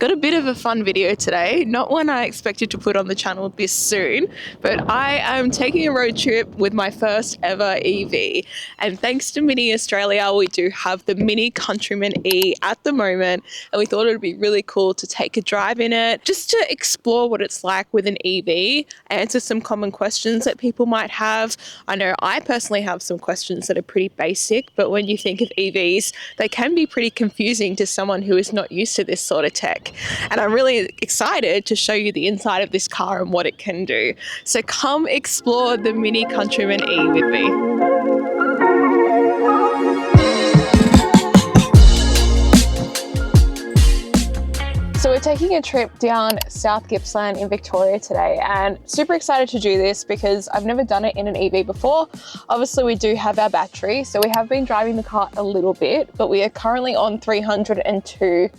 Got a bit of a fun video today, not one I expected to put on the channel this soon, but I am taking a road trip with my first ever EV, and thanks to Mini Australia we do have the Mini Countryman E at the moment, and we thought it would be really cool to take a drive in it, just to explore what it's like with an EV, answer some common questions that people might have. I know I personally have some questions that are pretty basic, but when you think of EVs, they can be pretty confusing to someone who is not used to this sort of tech. And I'm really excited to show you the inside of this car and what it can do. So come explore the Mini Countryman E with me. So we're taking a trip down South Gippsland in Victoria today, and super excited to do this because I've never done it in an EV before. Obviously we do have our battery, so we have been driving the car a little bit, but we are currently on 302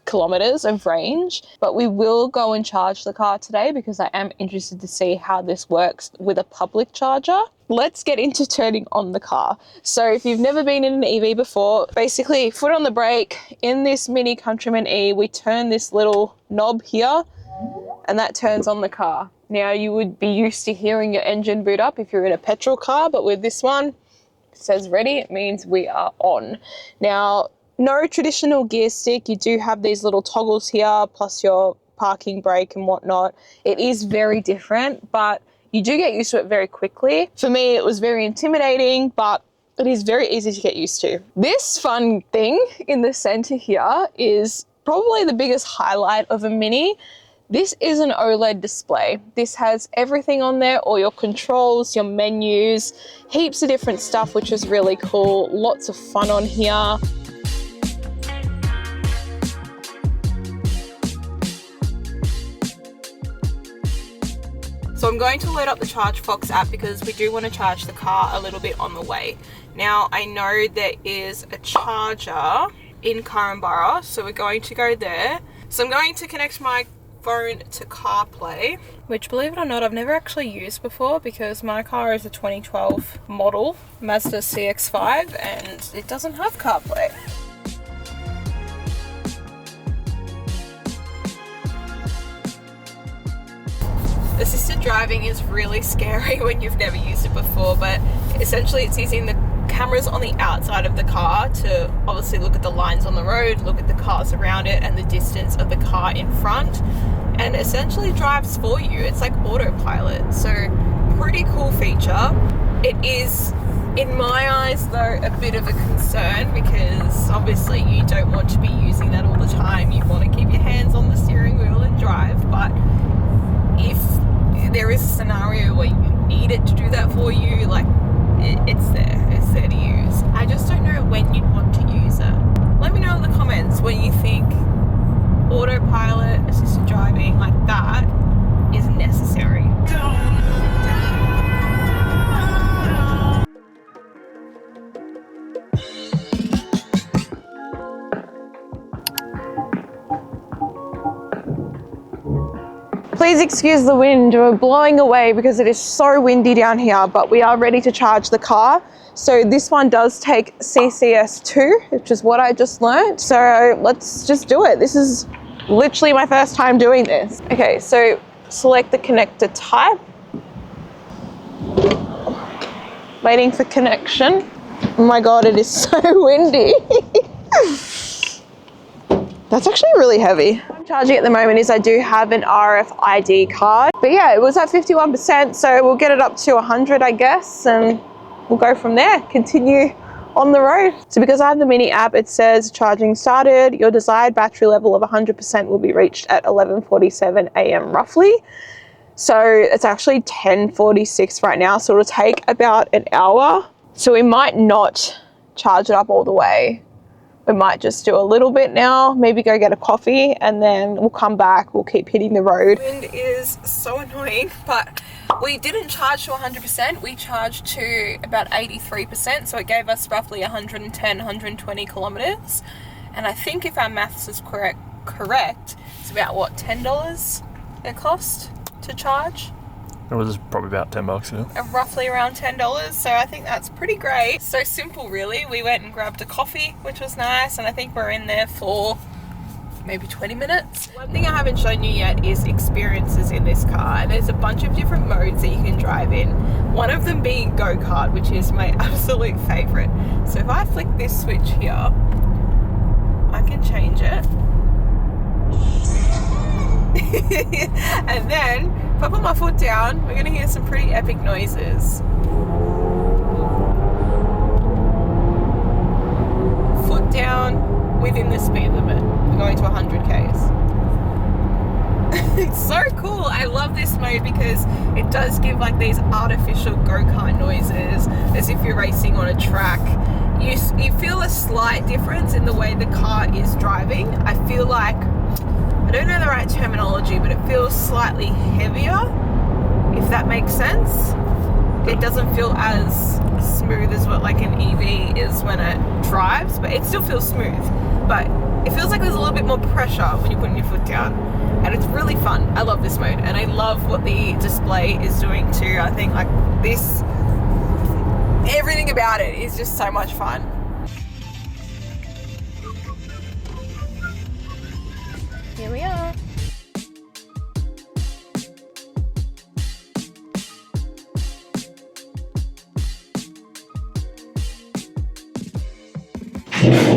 kilometers of range, but we will go and charge the car today because I am interested to see how this works with a public charger. Let's get into turning on the car. So if you've never been in an EV before, basically foot on the brake. In this Mini Countryman E, we turn this little knob here and that turns on the car. Now you would be used to hearing your engine boot up if you're in a petrol car, but with this one, it says ready, it means we are on. Now, no traditional gear stick. You do have these little toggles here, plus your parking brake and whatnot. It is very different, but you do get used to it very quickly. For me, it was very intimidating, but it is very easy to get used to. This fun thing in the center here is probably the biggest highlight of a Mini. This is an OLED display. This has everything on there, all your controls, your menus, heaps of different stuff, which is really cool. Lots of fun on here. So I'm going to load up the ChargeFox app because we do want to charge the car a little bit on the way. Now I know there is a charger in Caringbara, so we're going to go there. So I'm going to connect my phone to CarPlay, which, believe it or not, I've never actually used before because my car is a 2012 model Mazda CX-5 and it doesn't have CarPlay. Assisted driving is really scary when you've never used it before, but essentially it's using the cameras on the outside of the car to obviously look at the lines on the road, look at the cars around it and the distance of the car in front, and essentially drives for you. It's like autopilot, so pretty cool feature. It is, in my eyes though, a bit of a concern because obviously you don't want to be using that all the time. You want to keep your hands on the steering wheel and drive, but if there is a scenario where you need it to do that for you, like it's there to use. I just don't know when you'd want to use it. Let me know in the comments when you think autopilot, assisted driving like that is necessary. Please excuse the wind, we're blowing away because it is so windy down here, but we are ready to charge the car. So this one does take CCS2, which is what I just learned. So let's just do it. This is literally my first time doing this. Okay, so select the connector type. Waiting for connection. Oh my God, it is so windy. That's actually really heavy. What I'm charging at the moment is I do have an RFID card. But yeah, it was at 51%, so we'll get it up to 100, I guess, and we'll go from there, continue on the road. So because I have the Mini app, it says charging started. Your desired battery level of 100% will be reached at 11:47 a.m. roughly. So it's actually 10:46 right now, so it'll take about an hour. So we might not charge it up all the way. We might just do a little bit now, maybe go get a coffee, and then we'll come back, we'll keep hitting the road. The wind is so annoying, but we didn't charge to 100%, we charged to about 83%, so it gave us roughly 110, 120 kilometers. And I think if our maths is correct, it's about what, $10 it cost to charge? It was probably about $10, yeah. Roughly around $10, so I think that's pretty great. So simple, really. We went and grabbed a coffee, which was nice, and I think we're in there for maybe 20 minutes. One thing I haven't shown you yet is experiences in this car, and there's a bunch of different modes that you can drive in. One of them being go-kart, which is my absolute favorite. So if I flick this switch here, I can change it. And then if I put my foot down, we're gonna hear some pretty epic noises. Foot down within the speed limit. We're going to 100 k's. It's so cool. I love this mode because it does give like these artificial go-kart noises as if you're racing on a track. You feel a slight difference in the way the car is driving. I feel like, I don't know the right terminology, but it feels slightly heavier, if that makes sense. It doesn't feel as smooth as what like an EV is when it drives, but it still feels smooth. But it feels like there's a little bit more pressure when you're putting your foot down, and it's really fun. I love this mode, and I love what the display is doing too. I think like this, everything about it is just so much fun. Here we are.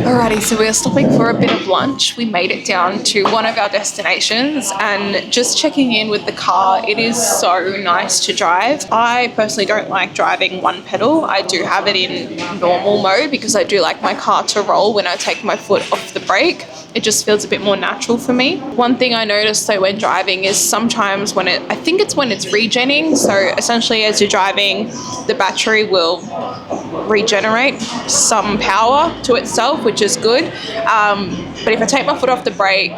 Alrighty, so we're stopping for a bit of lunch. We made it down to one of our destinations, and just checking in with the car, it is so nice to drive. I personally don't like driving one pedal. I do have it in normal mode because I do like my car to roll when I take my foot off the brake. It just feels a bit more natural for me. One thing I noticed though when driving is sometimes when I think it's when it's regenning, so essentially as you're driving, the battery will regenerate some power to itself, which is good. But if I take my foot off the brake,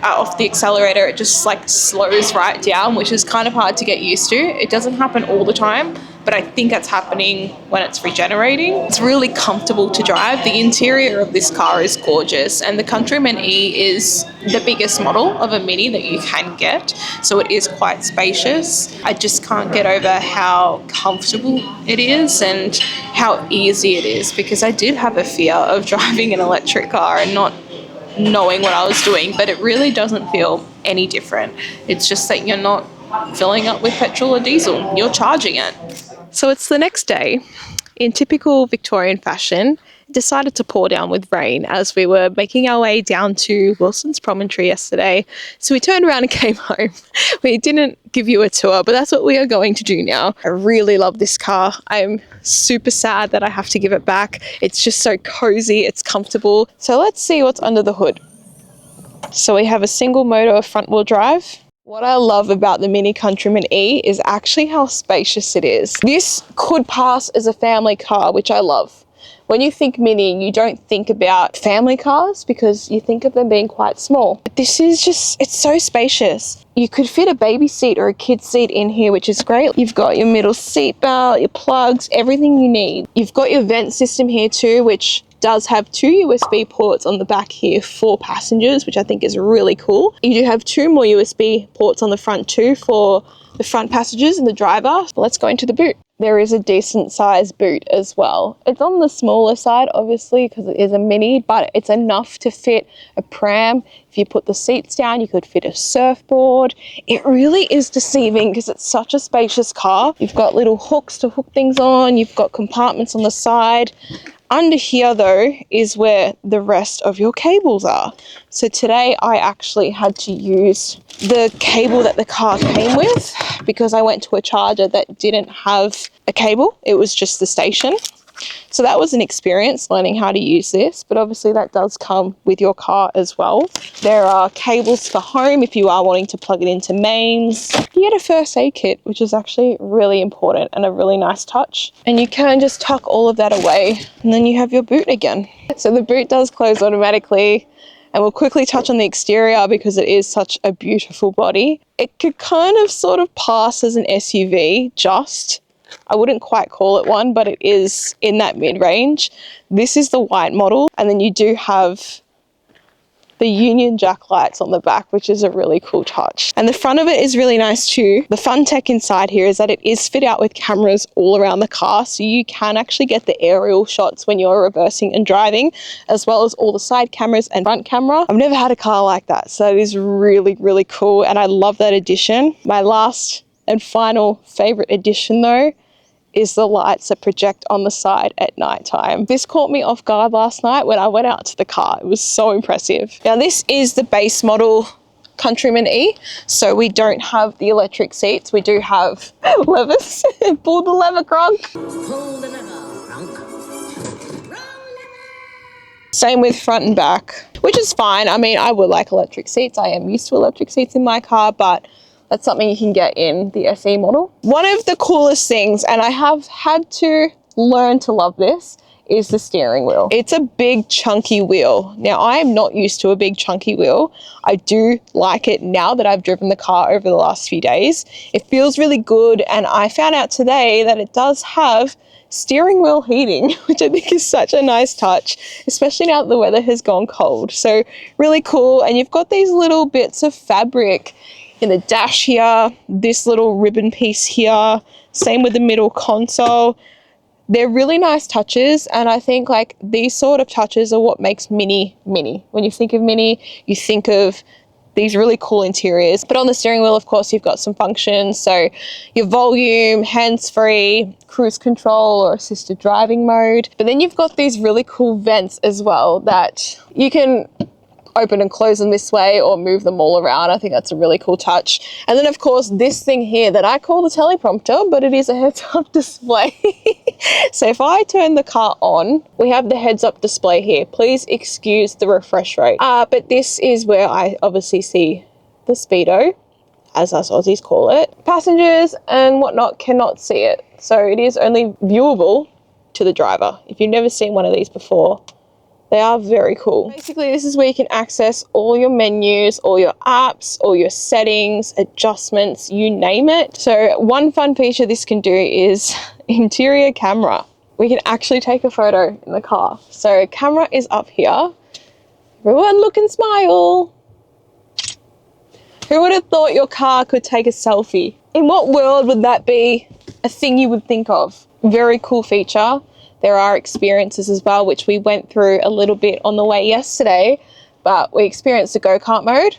off the accelerator, it just like slows right down, which is kind of hard to get used to. It doesn't happen all the time, but I think it's happening when it's regenerating. It's really comfortable to drive. The interior of this car is gorgeous, and the Countryman E is the biggest model of a Mini that you can get, so it is quite spacious. I just can't get over how comfortable it is and how easy it is, because I did have a fear of driving an electric car and not knowing what I was doing, but it really doesn't feel any different. It's just that you're not filling up with petrol or diesel, you're charging it. So it's the next day. In typical Victorian fashion, it decided to pour down with rain as we were making our way down to Wilson's Promontory yesterday. So we turned around and came home. We didn't give you a tour, but that's what we are going to do now. I really love this car. I'm super sad that I have to give it back. It's just so cozy, it's comfortable. So let's see what's under the hood. So we have a single motor front wheel drive. What I love about the Mini Countryman E is actually how spacious it is. This could pass as a family car, which I love. When you think Mini, you don't think about family cars because you think of them being quite small. But this is just, it's so spacious. You could fit a baby seat or a kid's seat in here, which is great. You've got your middle seat belt, your plugs, everything you need. You've got your vent system here too, which does have 2 USB ports on the back here for passengers, which I think is really cool. You do have 2 more USB ports on the front too for the front passengers and the driver. Let's go into the boot. There is a decent sized boot as well. It's on the smaller side, obviously, because it is a Mini, but it's enough to fit a pram. If you put the seats down, you could fit a surfboard. It really is deceiving because it's such a spacious car. You've got little hooks to hook things on. You've got compartments on the side. Under here though is where the rest of your cables are. So today I actually had to use the cable that the car came with because I went to a charger that didn't have a cable. It was just the station. So that was an experience learning how to use this, but obviously that does come with your car as well. There are cables for home if you are wanting to plug it into mains. You get a first aid kit, which is actually really important and a really nice touch. And you can just tuck all of that away and then you have your boot again. So the boot does close automatically, and we'll quickly touch on the exterior because it is such a beautiful body. It could kind of sort of pass as an SUV, I wouldn't quite call it one, but it is in that mid-range. This is the white model, and then you do have the Union Jack lights on the back, which is a really cool touch. And the front of it is really nice too. The fun tech inside here is that it is fit out with cameras all around the car, so you can actually get the aerial shots when you're reversing and driving, as well as all the side cameras and front camera. I've never had a car like that, so it is really, really cool, and I love that addition. My last and final favorite addition though is the lights that project on the side at night time. This caught me off guard last night when I went out to the car. It was so impressive. Now this is the base model Countryman E, so we don't have the electric seats. We do have levers. Pull the lever, Kronk. Pull the lever, Kronk. Same with front and back, which is fine. I mean, I would like electric seats. I am used to electric seats in my car, but that's something you can get in the SE model. One of the coolest things, and I have had to learn to love this, is the steering wheel. It's a big chunky wheel. Now I am not used to a big chunky wheel. I do like it now that I've driven the car over the last few days. It feels really good, and I found out today that it does have steering wheel heating, which I think is such a nice touch, especially now that the weather has gone cold. So really cool. And you've got these little bits of fabric in the dash here, this little ribbon piece here, same with the middle console. They're really nice touches, and I think like these sort of touches are what makes Mini Mini. When you think of Mini, you think of these really cool interiors. But on the steering wheel, of course, you've got some functions. So your volume, hands-free, cruise control or assisted driving mode. But then you've got these really cool vents as well that you can open and close them this way or move them all around. I think that's a really cool touch. And then of course this thing here that I call the teleprompter, but it is a heads-up display. So if I turn the car on, we have the heads-up display here. Please excuse the refresh rate. But this is where I obviously see the speedo, as us Aussies call it. Passengers and whatnot cannot see it. So it is only viewable to the driver. If you've never seen one of these before, they are very cool. Basically, this is where you can access all your menus, all your apps, all your settings, adjustments, you name it. So one fun feature this can do is interior camera. We can actually take a photo in the car. So camera is up here. Everyone look and smile. Who would have thought your car could take a selfie? In what world would that be a thing you would think of? Very cool feature. There are experiences as well, which we went through a little bit on the way yesterday, but we experienced the go-kart mode.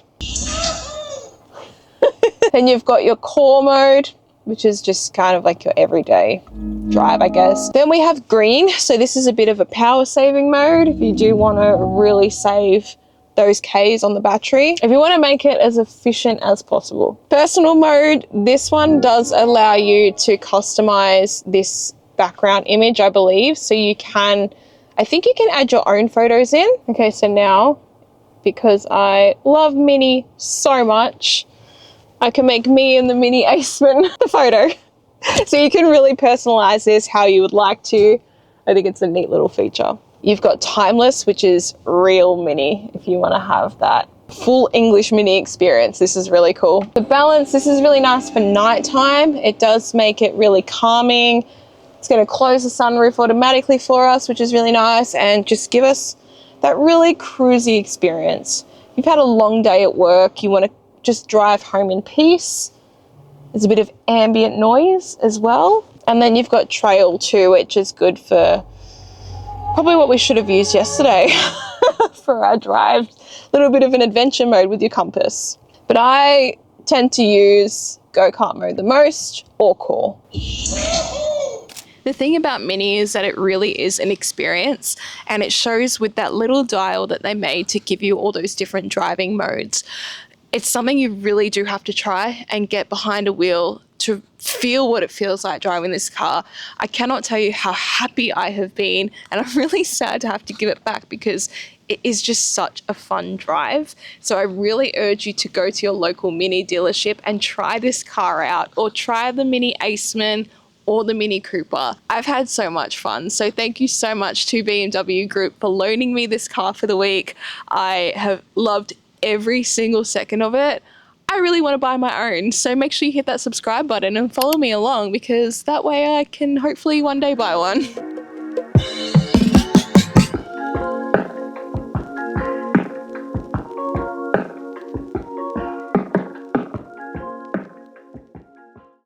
Then you've got your core mode, which is just kind of like your everyday drive, I guess. Then we have green. So this is a bit of a power saving mode if you do want to really save those Ks on the battery, if you want to make it as efficient as possible. Personal mode, this one does allow you to customize this background image, I believe. So you can, I think you can add your own photos in. Okay, so now, because I love Mini so much, I can make me and the Mini Aceman the photo. So you can really personalize this how you would like to. I think it's a neat little feature. You've got timeless, which is real Mini, if you want to have that full English Mini experience. This is really cool. The balance, this is really nice for nighttime. It does make it really calming. It's going to close the sunroof automatically for us, which is really nice, and just give us that really cruisy experience. You've had a long day at work, you want to just drive home in peace. There's a bit of ambient noise as well. And then you've got trail too, which is good for probably what we should have used yesterday for our drive. A little bit of an adventure mode with your compass. But I tend to use go-kart mode the most, or core. The thing about Mini is that it really is an experience, and it shows with that little dial that they made to give you all those different driving modes. It's something you really do have to try and get behind a wheel to feel what it feels like driving this car. I cannot tell you how happy I have been, and I'm really sad to have to give it back because it is just such a fun drive. So I really urge you to go to your local Mini dealership and try this car out, or try the Mini Aceman or the Mini Cooper. I've had so much fun. So thank you so much to BMW Group for loaning me this car for the week. I have loved every single second of it. I really want to buy my own. So make sure you hit that subscribe button and follow me along, because that way I can hopefully one day buy one.